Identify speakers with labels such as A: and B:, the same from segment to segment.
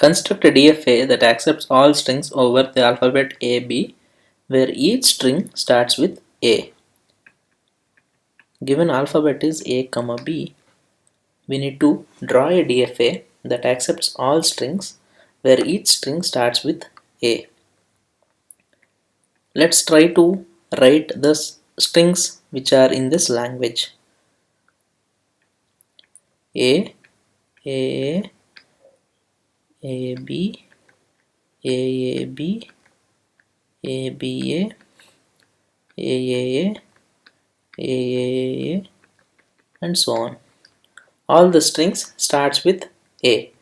A: Construct a DFA that accepts all strings over the alphabet A, B, where each string starts with A. Given alphabet is A, B, we need to draw a DFA that accepts all strings where each string starts with A. Let's try to write the strings which are in this language. A, A, AB, AAB, ABA, AAA, AAA, and so on. All the strings starts with A.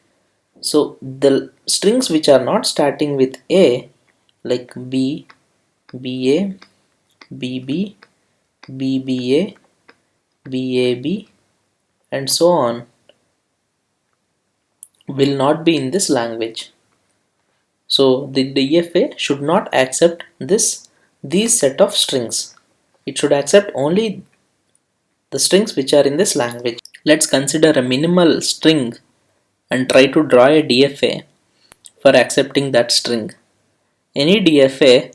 A: So the strings which are not starting with A, like B, BA, BB, BBA, BAB, and so on, will not be in this language. So the DFA should not accept these set of strings. It should accept only the strings which are in this language. Let's consider a minimal string and try to draw a DFA for accepting that string. Any DFA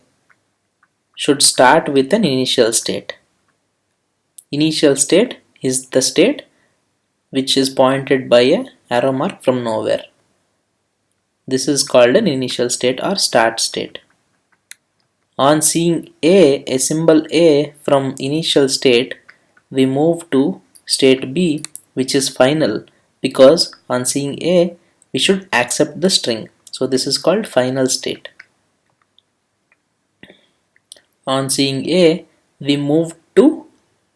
A: should start with an initial state. Initial state is the state which is pointed by a arrow mark from nowhere. This is called an initial state or start state. On seeing a symbol A from initial state, we move to state B, which is final, because on seeing A, we should accept the string. So this is called final state. On seeing A, we move to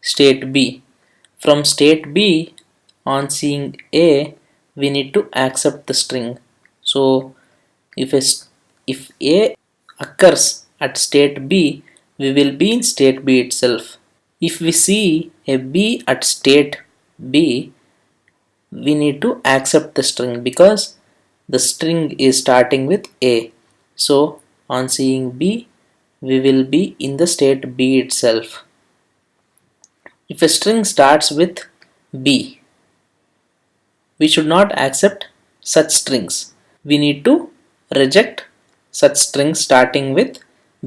A: state B. From state B, on seeing A, we need to accept the string. So if A occurs at state B, we will be in state B itself. If we see a B at state B, we need to accept the string because the string is starting with A. So on seeing B, we will be in the state B itself. If a string starts with B, we should not accept such strings. We need to reject such strings starting with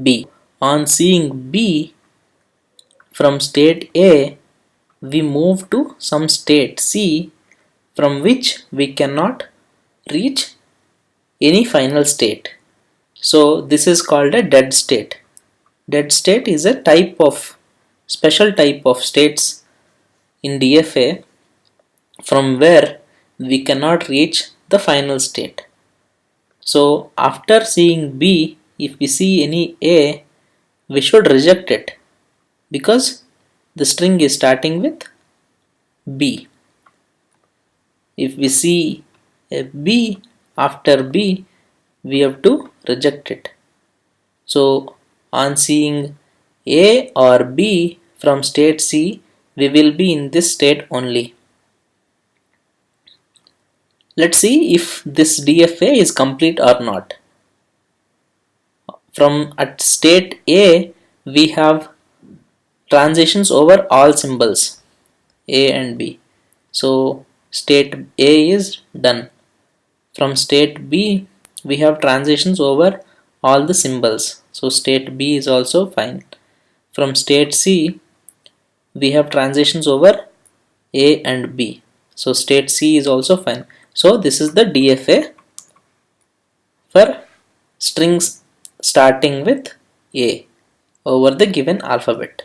A: B. On seeing B, from state A, we move to some state C from which we cannot reach any final state. So this is called a dead state. Dead state is a special type of states in DFA from where we cannot reach the final state. So after seeing B, if we see any A, we should reject it because the string is starting with B. If we see a B after B, we have to reject it. So on seeing A or B from state C, we will be in this state only. Let's see if this DFA is complete or not. From at state A, we have transitions over all symbols A and B. So state A is done. From state B, we have transitions over all the symbols. So state B is also fine. From state C, we have transitions over A and B. So state C is also fine. So this is the DFA for strings starting with A over the given alphabet.